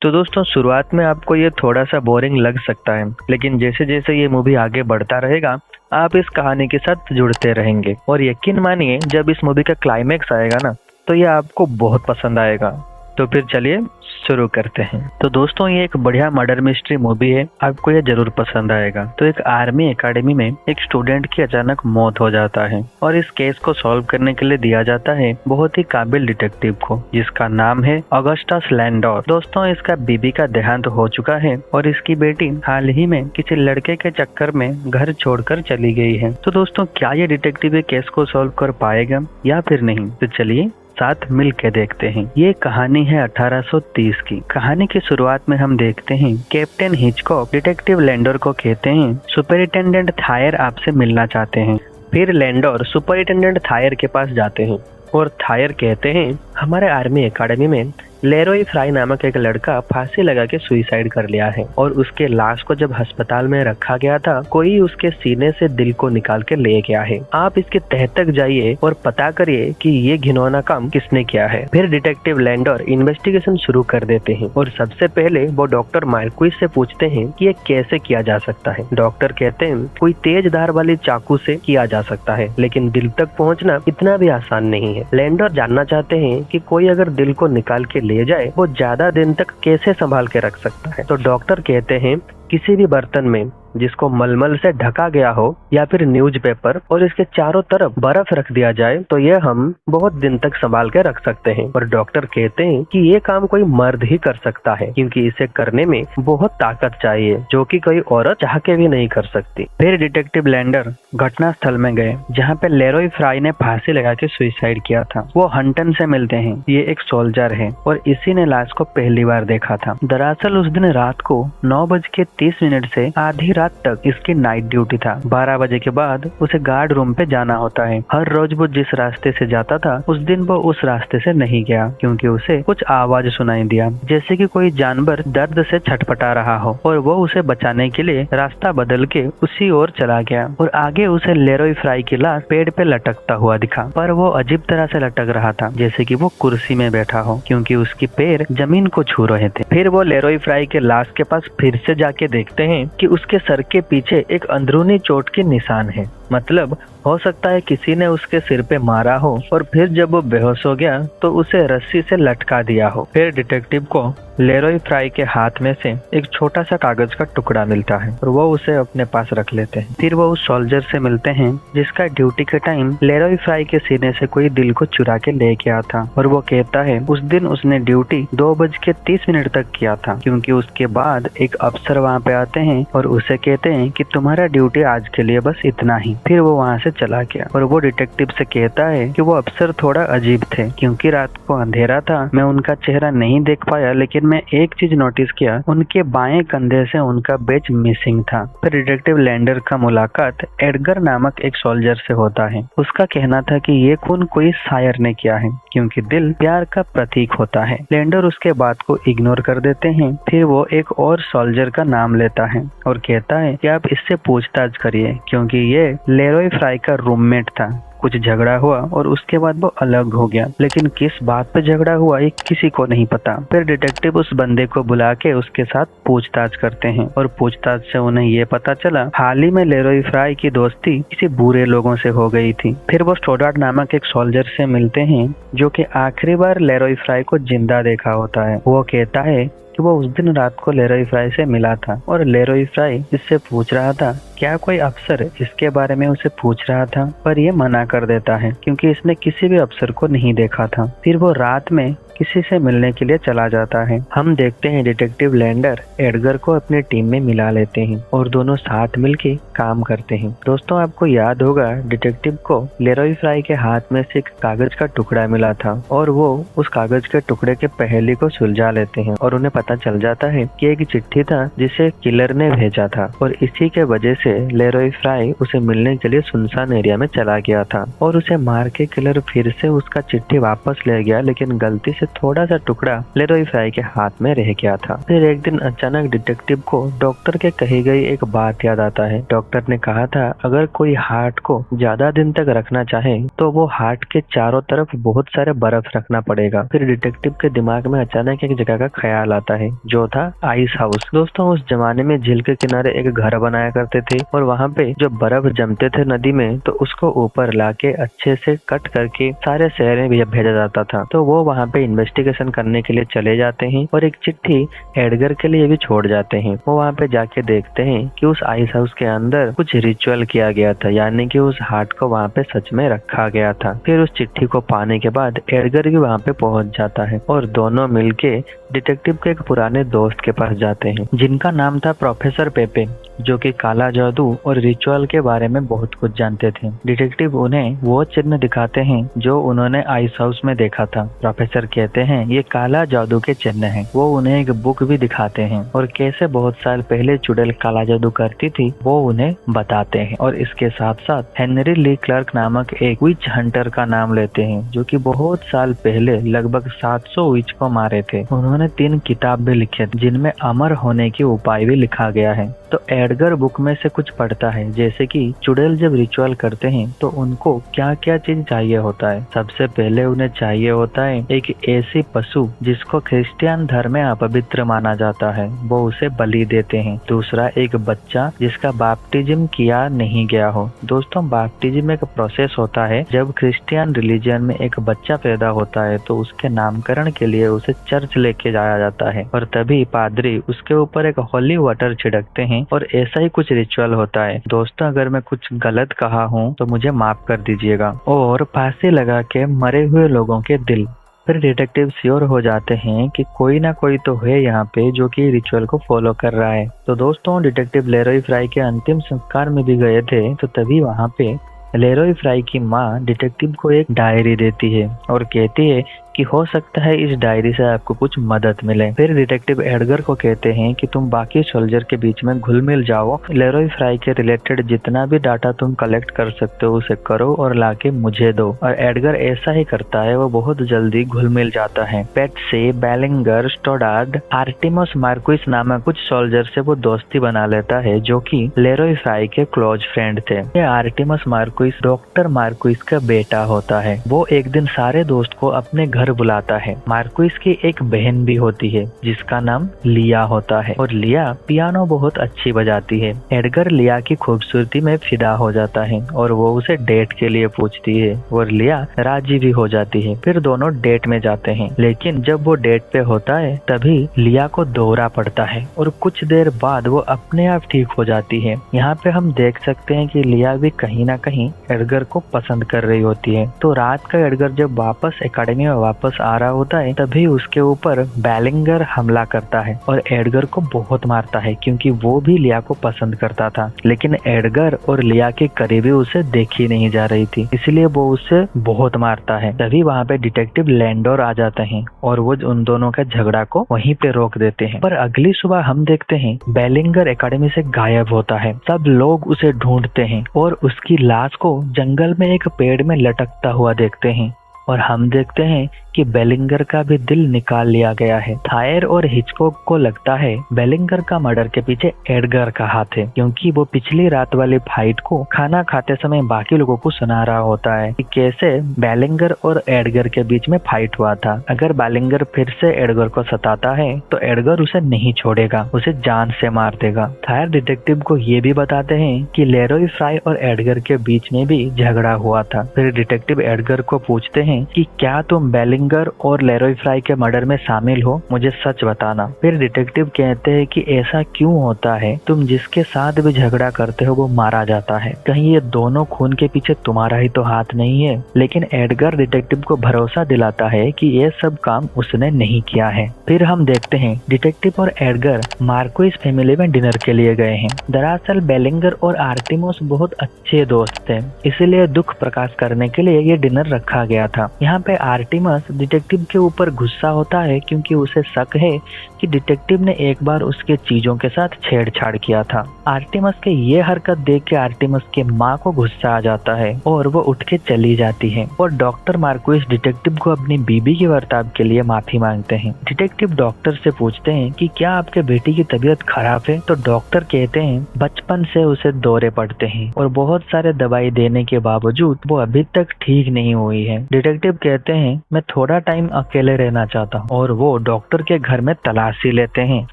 तो दोस्तों शुरुआत में आपको ये थोड़ा सा बोरिंग लग सकता है, लेकिन जैसे जैसे ये मूवी आगे बढ़ता रहेगा आप इस कहानी के साथ जुड़ते रहेंगे और यकीन मानिए जब इस मूवी का क्लाइमेक्स आएगा ना तो ये आपको बहुत पसंद आएगा। तो फिर चलिए शुरू करते हैं। तो दोस्तों ये एक बढ़िया मर्डर मिस्ट्री मूवी है, आपको ये जरूर पसंद आएगा। तो एक आर्मी एकेडमी में एक स्टूडेंट की अचानक मौत हो जाता है और इस केस को सॉल्व करने के लिए दिया जाता है बहुत ही काबिल डिटेक्टिव को, जिसका नाम है ऑगस्टस लैंडोर। दोस्तों इसका बीबी का देहांत हो चुका है और इसकी बेटी हाल ही में किसी लड़के के चक्कर में घर छोड़कर चली गई है। तो दोस्तों क्या ये डिटेक्टिव केस को सॉल्व कर पाएगा या फिर नहीं, तो चलिए साथ मिल के देखते हैं। ये कहानी है 1830 की। कहानी की शुरुआत में हम देखते हैं कैप्टन हिचकॉक डिटेक्टिव लैंडोर को कहते हैं सुपरिटेंडेंट थायर आपसे मिलना चाहते हैं। फिर लैंडोर सुपरिटेंडेंट थायर के पास जाते हैं और थायर कहते हैं हमारे आर्मी एकेडमी में लेरोय फ्राई नामक एक लड़का फांसी लगा के सुसाइड कर लिया है और उसके लाश को जब अस्पताल में रखा गया था कोई उसके सीने से दिल को निकाल के ले गया है। आप इसके तह तक जाइए और पता करिए कि ये घिनौना काम किसने किया है। फिर डिटेक्टिव लैंडोर इन्वेस्टिगेशन शुरू कर देते हैं और सबसे पहले वो डॉक्टर मार्क्विस से पूछते हैं कि ये कैसे किया जा सकता है। डॉक्टर कहते हैं कोई तेज धार वाली चाकू से किया जा सकता है, लेकिन दिल तक पहुँचना इतना भी आसान नहीं है। लैंडोर जानना चाहते हैं कि कोई अगर दिल को निकाल के ले जाए वो ज्यादा दिन तक कैसे संभाल के रख सकता है। तो डॉक्टर कहते हैं किसी भी बर्तन में जिसको मलमल से ढका गया हो या फिर न्यूज़पेपर और इसके चारों तरफ बर्फ रख दिया जाए तो ये हम बहुत दिन तक संभाल के रख सकते हैं। और डॉक्टर कहते हैं कि ये काम कोई मर्द ही कर सकता है क्योंकि इसे करने में बहुत ताकत चाहिए जो कि कोई औरत चाह के भी नहीं कर सकती। फिर डिटेक्टिव लैंडोर घटना स्थल में गए जहाँ पे लेरोय फ्राई ने फांसी लगा के सुसाइड किया था। वो हंटन से मिलते हैं, ये एक सोल्जर है और इसी ने लाश को पहली बार देखा था। दरअसल उस दिन रात को 9:30 से आधी तक इसकी नाइट ड्यूटी था। 12 बजे के बाद उसे गार्ड रूम पे जाना होता है। हर रोज वो जिस रास्ते से जाता था उस दिन वो उस रास्ते से नहीं गया क्योंकि उसे कुछ आवाज सुनाई दिया जैसे कि कोई जानवर दर्द से छटपटा रहा हो और वो उसे बचाने के लिए रास्ता बदल के उसी ओर चला गया और आगे उसे लेरोय फ्राई की लाश पेड़ पे लटकता हुआ दिखा, पर वो अजीब तरह से लटक रहा था जैसे कि वो कुर्सी में बैठा हो क्योंकि उसकी पैर जमीन को छू रहे थे। फिर वो लेरोय फ्राई के लाश के पास फिर से जाके देखते हैं कि उसके सर के पीछे एक अंदरूनी चोट के निशान है, मतलब हो सकता है किसी ने उसके सिर पे मारा हो और फिर जब वो बेहोश हो गया तो उसे रस्सी से लटका दिया हो। फिर डिटेक्टिव को लेरोय फ्राई के हाथ में से एक छोटा सा कागज का टुकड़ा मिलता है और वो उसे अपने पास रख लेते हैं। फिर वो उस सोल्जर से मिलते हैं जिसका ड्यूटी के टाइम लेरोय फ्राई के सीने से कोई दिल को चुरा के ले गया था और वो कहता है उस दिन उसने ड्यूटी 2:30 तक किया था क्योंकि उसके बाद एक अफसर वहाँ पे आते हैं और उसे कहते हैं कि तुम्हारा ड्यूटी आज के लिए बस इतना ही। फिर वो वहाँ से चला गया और वो डिटेक्टिव से कहता है कि वो अफसर थोड़ा अजीब थे क्योंकि रात को अंधेरा था, मैं उनका चेहरा नहीं देख पाया, लेकिन मैं एक चीज नोटिस किया, उनके बाएं कंधे से उनका बैज मिसिंग था। फिर डिटेक्टिव लैंडोर का मुलाकात एडगर नामक एक सोल्जर से होता है। उसका कहना था कि ये खून कोई शायर ने किया है क्योंकि दिल प्यार का प्रतीक होता है। लैंडोर उसके बात को इग्नोर कर देते हैं। फिर वो एक और सोल्जर का नाम लेता है और कहता है कि आप इससे पूछताछ करिए क्योंकि ये लेरोय फ्राई का रूममेट था। कुछ झगड़ा हुआ और उसके बाद वो अलग हो गया, लेकिन किस बात पे झगड़ा हुआ ये किसी को नहीं पता। फिर डिटेक्टिव उस बंदे को बुला के उसके साथ पूछताछ करते हैं और पूछताछ से उन्हें ये पता चला हाल ही में लेरोय फ्राई की दोस्ती किसी बुरे लोगों से हो गई थी। फिर वो स्टोडार्ट नामक एक सोल्जर से मिलते हैं जो कि आखिरी बार लेरोय फ्राई को जिंदा देखा होता है। वो कहता है कि वो उस दिन रात को लेरोय फ्राई से मिला था और लेरोय फ्राई इससे पूछ रहा था क्या कोई अफसर इसके बारे में उसे पूछ रहा था, पर ये मना कर देता है क्योंकि इसने किसी भी अफसर को नहीं देखा था। फिर वो रात में किसी से मिलने के लिए चला जाता है। हम देखते हैं डिटेक्टिव लैंडोर एडगर को अपनी टीम में मिला लेते हैं और दोनों साथ मिलके काम करते हैं। दोस्तों आपको याद होगा डिटेक्टिव को लेरोय फ्राई के हाथ में से एक कागज का टुकड़ा मिला था और वो उस कागज के टुकड़े के पहेली को सुलझा लेते हैं और उन्हें पता चल जाता है कि एक चिट्ठी था जिसे किलर ने भेजा था और इसी के वजह से लेरोय फ्राई उसे मिलने के लिए सुनसान एरिया में चला गया था और उसे मार के किलर फिर से उसका चिट्ठी वापस ले गया, लेकिन गलती से थोड़ा सा टुकड़ा लेरोय फ्राई के हाथ में रह गया था। फिर एक दिन अचानक डिटेक्टिव को डॉक्टर के कही गई एक बात याद आता है। डॉक्टर ने कहा था अगर कोई हार्ट को ज्यादा दिन तक रखना चाहे तो वो हार्ट के चारों तरफ बहुत सारे बर्फ रखना पड़ेगा। फिर डिटेक्टिव के दिमाग में अचानक एक जगह का ख्याल आता जाता है, जो था आइस हाउस। दोस्तों उस जमाने में झील के किनारे एक घर बनाया करते थे और वहाँ पे जो बर्फ जमते थे नदी में, तो उसको ऊपर लाके अच्छे से कट करके सारे शहर में भेजा जाता था। तो वो वहाँ पे इन्वेस्टिगेशन करने के लिए चले जाते हैं और एक चिट्ठी एडगर के लिए भी छोड़ जाते हैं। वो वहाँ पे जाके देखते हैं कि उस आइस हाउस के अंदर कुछ रिचुअल किया गया था, यानी कि उस हार्ट को वहाँ पे सच में रखा गया था। फिर उस चिट्ठी को पाने के बाद एडगर भी वहाँ पे पहुँच जाता है और दोनों मिलके डिटेक्टिव के एक पुराने दोस्त के पास जाते हैं, जिनका नाम था प्रोफेसर पेपे, जो कि काला जादू और रिचुअल के बारे में बहुत कुछ जानते थे। डिटेक्टिव उन्हें वो चिन्ह दिखाते हैं जो उन्होंने आइस हाउस में देखा था। प्रोफेसर कहते हैं ये काला जादू के चिन्ह हैं। वो उन्हें एक बुक भी दिखाते हैं और कैसे बहुत साल पहले चुड़ैल काला जादू करती थी वो उन्हें बताते हैं। और इसके साथ साथ हेनरी ली क्लर्क नामक एक विच हंटर का नाम लेते हैं, जो कि बहुत साल पहले लगभग 700 विच को मारे थे। उन्होंने 3 किताब भी लिखे जिनमें अमर होने के उपाय भी लिखा गया है। तो एडगर बुक में से कुछ पढ़ता है, जैसे कि चुड़ैल जब रिचुअल करते हैं तो उनको क्या क्या चीज चाहिए होता है। सबसे पहले उन्हें चाहिए होता है एक ऐसी पशु जिसको क्रिश्चियन धर्म में अपवित्र माना जाता है, वो उसे बलि देते हैं। दूसरा एक बच्चा जिसका बैप्टिज्म किया नहीं गया हो। दोस्तों बैप्टिज्म एक प्रोसेस होता है, जब क्रिश्चियन रिलीजन में एक बच्चा पैदा होता है तो उसके नामकरण के लिए उसे चर्च लेके जाया जाता है और तभी पादरी उसके ऊपर एक होली वाटर छिड़कते हैं और ऐसा ही कुछ रिचुअल होता है। दोस्तों अगर मैं कुछ गलत कहा हूँ तो मुझे माफ कर दीजिएगा। और फांसी लगा के मरे हुए लोगों के दिल। फिर डिटेक्टिव श्योर हो जाते हैं कि कोई ना कोई तो है यहाँ पे जो कि रिचुअल को फॉलो कर रहा है। तो दोस्तों डिटेक्टिव लेरॉय फ्राई के अंतिम संस्कार में भी गए थे, तो तभी वहाँ पे लेरॉय फ्राई की माँ डिटेक्टिव को एक डायरी देती है और कहती है कि हो सकता है इस डायरी से आपको कुछ मदद मिले। फिर डिटेक्टिव एडगर को कहते हैं कि तुम बाकी सोल्जर के बीच में घुल मिल जाओ, लेरॉय फ्राई के रिलेटेड जितना भी डाटा तुम कलेक्ट कर सकते हो उसे करो और लाके मुझे दो। और एडगर ऐसा ही करता है, वो बहुत जल्दी घुल मिल जाता है। पेट्सी, बेलिंगर, स्टोडार्ड, आर्टिमस मार्क्विस नामक कुछ सोल्जर से वो दोस्ती बना लेता है जो कि लेरॉय फ्राई के क्लोज फ्रेंड थे। ये आर्टिमस मार्क्विस डॉक्टर मार्क्विस का बेटा होता है। वो एक दिन सारे दोस्त को अपने घर बुलाता है। मार्क्विस की एक बहन भी होती है जिसका नाम लिया होता है और लिया पियानो बहुत अच्छी बजाती है। एडगर लिया की खूबसूरती में फिदा हो जाता है और वो उसे डेट के लिए पूछती है और लिया राजी भी हो जाती है। फिर दोनों डेट में जाते हैं, लेकिन जब वो डेट पे होता है तभी लिया को दौरा पड़ता है और कुछ देर बाद वो अपने आप ठीक हो जाती है। यहाँ पे हम देख सकते हैं कि लिया भी कहीं ना कहीं एडगर को पसंद कर रही होती है। तो रात का एडगर जब वापस एकेडमी में वापस आ रहा होता है तभी उसके ऊपर बेलिंगर हमला करता है और एडगर को बहुत मारता है, क्योंकि वो भी लिया को पसंद करता था। लेकिन एडगर और लिया के करीबी उसे देखी नहीं जा रही थी, इसलिए वो उसे बहुत मारता है। तभी वहाँ पे डिटेक्टिव लैंडोर आ जाते हैं और वो उन दोनों का झगड़ा को वहीं पे रोक देते हैं। पर अगली सुबह हम देखते हैं बेलिंगर एकेडमी से गायब होता है। सब लोग उसे ढूंढते हैं और उसकी लाश को जंगल में एक पेड़ में लटकता हुआ देखते हैं और हम देखते हैं कि बेलिंगर का भी दिल निकाल लिया गया है। थायर और हिचकॉक को लगता है बेलिंगर का मर्डर के पीछे एडगर का हाथ है, क्योंकि वो पिछली रात वाली फाइट को खाना खाते समय बाकी लोगों को सुना रहा होता है कि कैसे बेलिंगर और एडगर के बीच में फाइट हुआ था। अगर बेलिंगर फिर से एडगर को सताता है तो एडगर उसे नहीं छोड़ेगा, उसे जान से मार देगा। थायर डिटेक्टिव को ये भी बताते हैं कि लेरॉय फ्राई और एडगर के बीच में भी झगड़ा हुआ था। फिर डिटेक्टिव एडगर को पूछते हैं कि क्या तुम बेलिंगर और लेरॉय फ्राई के मर्डर में शामिल हो, मुझे सच बताना। फिर डिटेक्टिव कहते हैं कि ऐसा क्यों होता है, तुम जिसके साथ भी झगड़ा करते हो वो मारा जाता है, कहीं ये दोनों खून के पीछे तुम्हारा ही तो हाथ नहीं है। लेकिन एडगर डिटेक्टिव को भरोसा दिलाता है कि ये सब काम उसने नहीं किया है। फिर हम देखते हैं डिटेक्टिव और एडगर मार्क्विस फैमिली में डिनर के लिए गए हैं। दरअसल बेलिंगर और आर्टिमस बहुत अच्छे दोस्त थे, इसीलिए दुख प्रकाश करने के लिए ये डिनर रखा गया था। यहाँ पे आर्टिमस डिटेक्टिव के ऊपर गुस्सा होता है क्योंकि उसे शक है कि डिटेक्टिव ने एक बार उसके चीजों के साथ छेड़छाड़ किया था। आर्टिमस के ये हरकत देख के आर्टिमस के माँ को गुस्सा आ जाता है और वो उठ के चली जाती है और डॉक्टर मार्क्विस डिटेक्टिव को अपनी बीबी के बर्ताव के लिए माफी मांगते हैं। डिटेक्टिव डॉक्टर से पूछते हैं कि क्या आपके बेटी की तबीयत खराब है, तो डॉक्टर कहते हैं बचपन से उसे दौरे पड़ते हैं और बहुत सारे दवाई देने के बावजूद वो अभी तक ठीक नहीं हुई है। डिटेक्टिव कहते हैं मैं थोड़ा टाइम अकेले रहना चाहता और वो डॉक्टर के घर में तलाशी लेते हैं।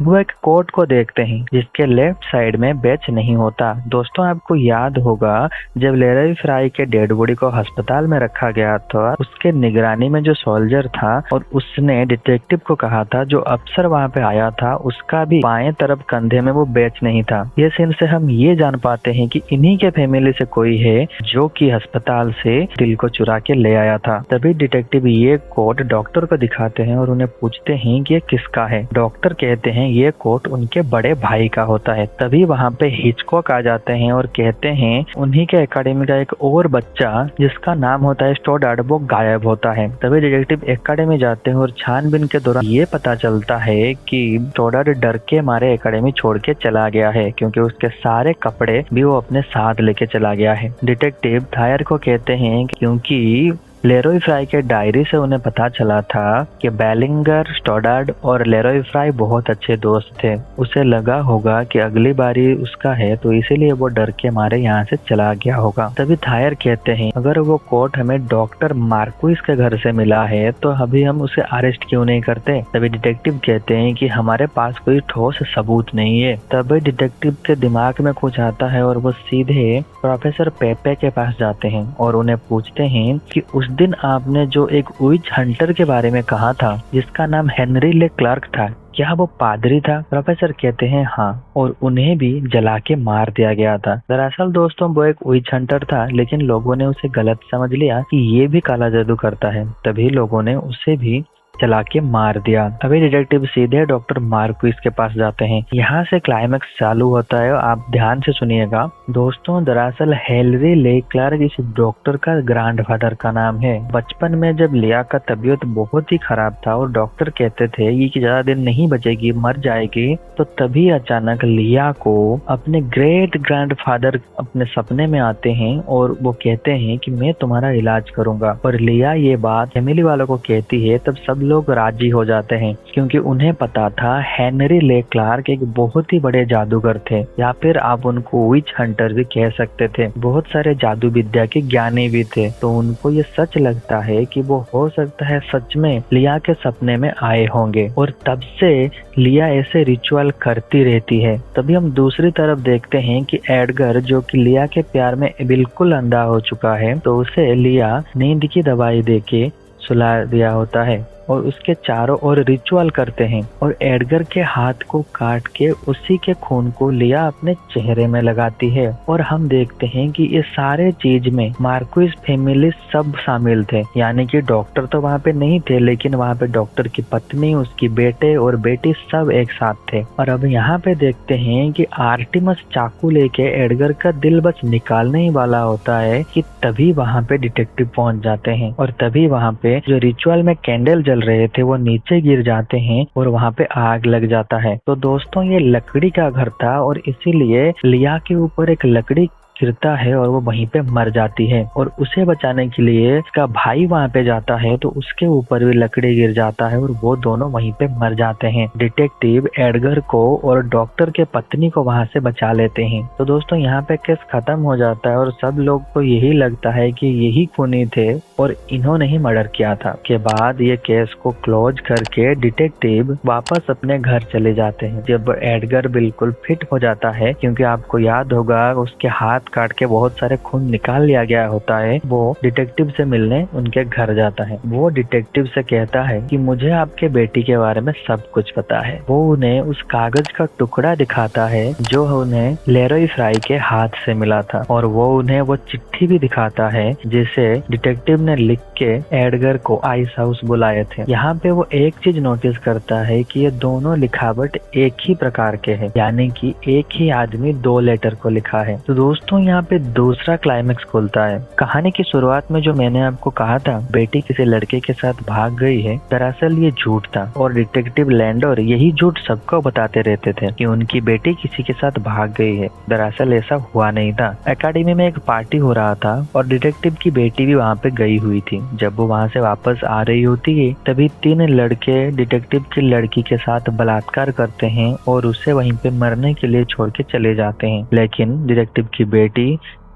वो एक कोट को देखते हैं जिसके लेफ्ट साइड में बैच नहीं होता। दोस्तों आपको याद होगा जब लेरॉय फ्राई के डेड बॉडी को अस्पताल में रखा गया था, उसके निगरानी में जो सोल्जर था और उसने डिटेक्टिव को कहा था जो अफसर वहाँ पे आया था उसका भी बाएं तरफ कंधे में वो बैच नहीं था। ये सीन से हम ये जान पाते हैं कि इन्हीं के फैमिली से कोई है जो कि अस्पताल से दिल को चुरा के ले आया था। तभी डिटेक्टिव ये कोट डॉक्टर को दिखाते हैं और उन्हें पूछते हैं कि ये किसका है। डॉक्टर कहते हैं ये कोट उनके बड़े भाई का होता है। तभी वहाँ पे हिचकॉक आ जाते हैं और कहते हैं उन्हीं के एकेडमी का एक और बच्चा जिसका नाम होता है स्टोडार्ड वो गायब होता है। तभी डिटेक्टिव एकेडमी जाते हैं और छानबीन के दौरान ये पता चलता है कि स्टोडार्ड डर के मारे एकेडमी छोड़ के चला गया है क्योंकि उसके सारे कपड़े भी वो अपने साथ लेके चला गया है। डिटेक्टिव थायर को कहते हैं क्योंकि लेरॉय फ्राई के डायरी से उन्हें पता चला था कि बेलिंगर, स्टोडार्ड और लेरॉय फ्राई बहुत अच्छे दोस्त थे। उसे लगा होगा कि अगली बारी उसका है तो इसीलिए वो डर के मारे यहाँ से चला गया होगा। तभी थायर कहते हैं अगर वो कोट हमें डॉक्टर मार्क्विस के घर से मिला है तो अभी हम उसे अरेस्ट क्यों नहीं करते। तभी डिटेक्टिव कहते हैं कि हमारे पास कोई ठोस सबूत नहीं है। तभी डिटेक्टिव के दिमाग में कुछ आता है और वो सीधे प्रोफेसर पेपे के पास जाते हैं और उन्हें पूछते हैं कि उस दिन आपने जो एक विच हंटर के बारे में कहा था जिसका नाम हेनरी ले क्लार्क था, क्या वो पादरी था। प्रोफेसर कहते हैं हाँ, और उन्हें भी जला के मार दिया गया था। दरअसल दोस्तों वो एक विच हंटर था लेकिन लोगों ने उसे गलत समझ लिया कि ये भी काला जादू करता है, तभी लोगों ने उसे भी चला के मार दिया। अभी डिटेक्टिव सीधे डॉक्टर मार्क्विस के पास जाते हैं। यहाँ से क्लाइमेक्स चालू होता है, आप ध्यान से सुनिएगा। दोस्तों दरअसल हेनरी ले क्लार्क इस डॉक्टर का ग्रैंडफादर का नाम है। बचपन में जब लिया का तबीयत बहुत ही खराब था और डॉक्टर कहते थे ये कि ज्यादा दिन नहीं बचेगी, मर जाएगी, तो तभी अचानक लिया को अपने ग्रेट ग्रैंडफादर अपने सपने में आते हैं और वो कहते हैं कि मैं तुम्हारा इलाज करूंगा। और लिया ये बात फैमिली वालों को कहती है तब सब लोग राजी हो जाते हैं क्योंकि उन्हें पता था हेनरी ले क्लार्क एक बहुत ही बड़े जादूगर थे, या फिर आप उनको विच हंटर भी कह सकते थे। बहुत सारे जादू विद्या के ज्ञानी भी थे, तो उनको ये सच लगता है कि वो हो सकता है सच में लिया के सपने में आए होंगे और तब से लिया ऐसे रिचुअल करती रहती है। तभी हम दूसरी तरफ देखते हैं कि एडगर जो कि लिया के प्यार में बिल्कुल अंधा हो चुका है, तो उसे लिया नींद की दवाई देके सुला दिया होता है और उसके चारों ओर रिचुअल करते हैं और एडगर के हाथ को काट के उसी के खून को लिया अपने चेहरे में लगाती है। और हम देखते हैं कि ये सारे चीज में मार्क्विस फैमिली सब शामिल थे, यानी कि डॉक्टर तो वहाँ पे नहीं थे लेकिन वहाँ पे डॉक्टर की पत्नी, उसकी बेटे और बेटी सब एक साथ थे। और अब यहाँ पे देखते हैं कि आर्टिमस चाकू लेके एडगर का दिल बस निकालने ही वाला होता है कि तभी वहाँ पे डिटेक्टिव पहुंच जाते हैं और तभी वहाँ पे जो रिचुअल में कैंडल जल रहे थे वो नीचे गिर जाते हैं और वहाँ पे आग लग जाता है। तो दोस्तों ये लकड़ी का घर था और इसीलिए लिया के ऊपर एक लकड़ी गिरता है और वो वहीं पे मर जाती है और उसे बचाने के लिए उसका भाई वहाँ पे जाता है तो उसके ऊपर भी लकड़ी गिर जाता है और वो दोनों वहीं पे मर जाते हैं। डिटेक्टिव एडगर को और डॉक्टर के पत्नी को वहाँ से बचा लेते हैं। तो दोस्तों यहाँ पे केस खत्म हो जाता है और सब लोग को यही लगता है कि यही खूनी थे और इन्होंने ही मर्डर किया था। के बाद ये केस को क्लोज करके डिटेक्टिव वापस अपने घर चले जाते हैं। जब एडगर बिल्कुल फिट हो जाता है, क्योंकि आपको याद होगा उसके हाथ काट के बहुत सारे खून निकाल लिया गया होता है, वो डिटेक्टिव से मिलने उनके घर जाता है। वो डिटेक्टिव से कहता है कि मुझे आपके बेटी के बारे में सब कुछ पता है। वो उन्हें उस कागज का टुकड़ा दिखाता है जो उन्हें लेरॉय फ्राई के हाथ से मिला था और वो उन्हें वो चिट्ठी भी दिखाता है जिसे डिटेक्टिव ने लिख के एडगर को आइस हाउस बुलाए थे। यहाँ पे वो एक चीज नोटिस करता है कि ये दोनों लिखावट एक ही प्रकार के हैं, यानी कि एक ही आदमी दो लेटर को लिखा है। तो दोस्तों यहाँ पे दूसरा क्लाइमेक्स खुलता है। कहानी की शुरुआत में जो मैंने आपको कहा था बेटी किसी लड़के के साथ भाग गई है, दरअसल ये झूठ था और डिटेक्टिव लैंडोर यही झूठ सबको बताते रहते थे कि उनकी बेटी किसी के साथ भाग गई है। दरअसल ऐसा हुआ नहीं था। एकेडमी में एक पार्टी हो रहा था और डिटेक्टिव की बेटी भी वहाँ पे गई हुई थी। जब वो वहाँ से वापस आ रही होती है तभी 3 लड़के डिटेक्टिव की लड़की के साथ बलात्कार करते हैं और उसे वहीं पे मरने के लिए छोड़ के चले जाते हैं। लेकिन डिटेक्टिव की बेटी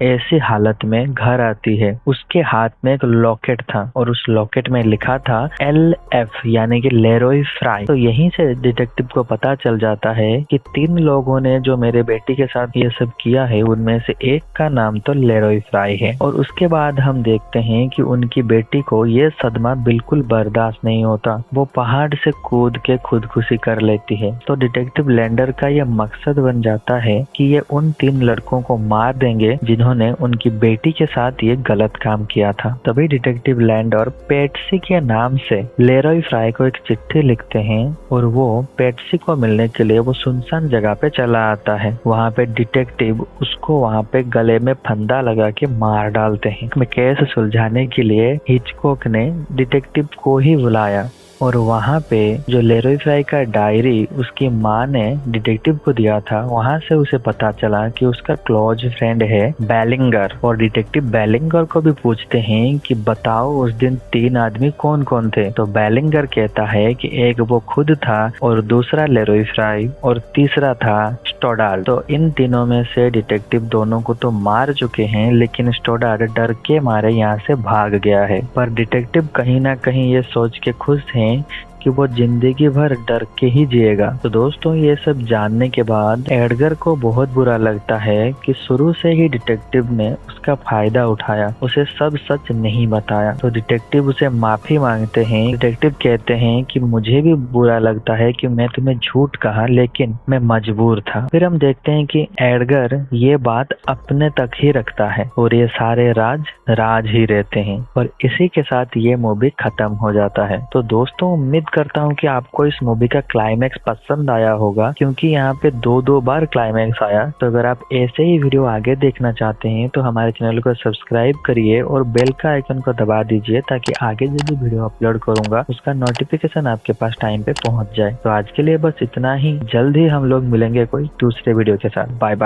ऐसी हालत में घर आती है। उसके हाथ में एक लॉकेट था और उस लॉकेट में लिखा था LF यानी कि लेरोय फ्राई। तो यहीं से डिटेक्टिव को पता चल जाता है कि 3 लोगों ने जो मेरे बेटी के साथ ये सब किया है उनमें से एक का नाम तो लेरोय फ्राई है। और उसके बाद हम देखते हैं कि उनकी बेटी को ये सदमा बिल्कुल बर्दाश्त नहीं होता। वो पहाड़ से कूद के खुदकुशी कर लेती है। तो डिटेक्टिव लैंडर का यह मकसद बन जाता है कि ये उन 3 लड़कों को मार देंगे जिन्होंने उनकी बेटी के साथ ये गलत काम किया था। तभी डिटेक्टिव लैंडर पेट्सी के नाम से लेरोय फ्राई को एक चिट्ठी लिखते हैं और वो पेट्सी को मिलने के लिए वो सुनसान जगह पे चला आता है। वहाँ पे डिटेक्टिव उसको वहाँ पे गले में फंदा लगा के मार डालते हैं। केस सुलझाने के लिए हिचकॉक ने डिटेक्टिव को ही बुलाया और वहाँ पे जो लेरोय फ्राई का डायरी उसकी माँ ने डिटेक्टिव को दिया था, वहाँ से उसे पता चला कि उसका क्लोज फ्रेंड है बेलिंगर। और डिटेक्टिव बेलिंगर को भी पूछते हैं कि बताओ उस दिन 3 आदमी कौन कौन थे। तो बेलिंगर कहता है कि एक वो खुद था और दूसरा लेरोय फ्राई और तीसरा था स्टोडार्ड। तो इन तीनों में से डिटेक्टिव दोनों को तो मार चुके हैं, लेकिन स्टोडार्ड डर के मारे यहाँ से भाग गया है। पर डिटेक्टिव कहीं ना कहीं ये सोच के खुश हैं कि वो जिंदगी भर डर के ही जिएगा। तो दोस्तों ये सब जानने के बाद एडगर को बहुत बुरा लगता है कि शुरू से ही डिटेक्टिव ने उसका फायदा उठाया, उसे सब सच नहीं बताया। तो डिटेक्टिव उसे माफी मांगते हैं। डिटेक्टिव कहते हैं कि मुझे भी बुरा लगता है कि मैं तुम्हें झूठ कहा, लेकिन मैं मजबूर था। फिर हम देखते हैं कि एडगर ये बात अपने तक ही रखता है और ये सारे राज ही रहते हैं। और इसी के साथ ये मूवी खत्म हो जाता है। तो दोस्तों उम्मीद करता हूँ कि आपको इस मूवी का क्लाइमैक्स पसंद आया होगा, क्योंकि यहाँ पे 2 बार क्लाइमैक्स आया। तो अगर आप ऐसे ही वीडियो आगे देखना चाहते हैं तो हमारे चैनल को सब्सक्राइब करिए और बेल का आइकन को दबा दीजिए, ताकि आगे जो भी वीडियो अपलोड करूंगा उसका नोटिफिकेशन आपके पास टाइम पे पहुंच जाए। तो आज के लिए बस इतना ही। जल्द ही हम लोग मिलेंगे कोई दूसरे वीडियो के साथ। Bye bye.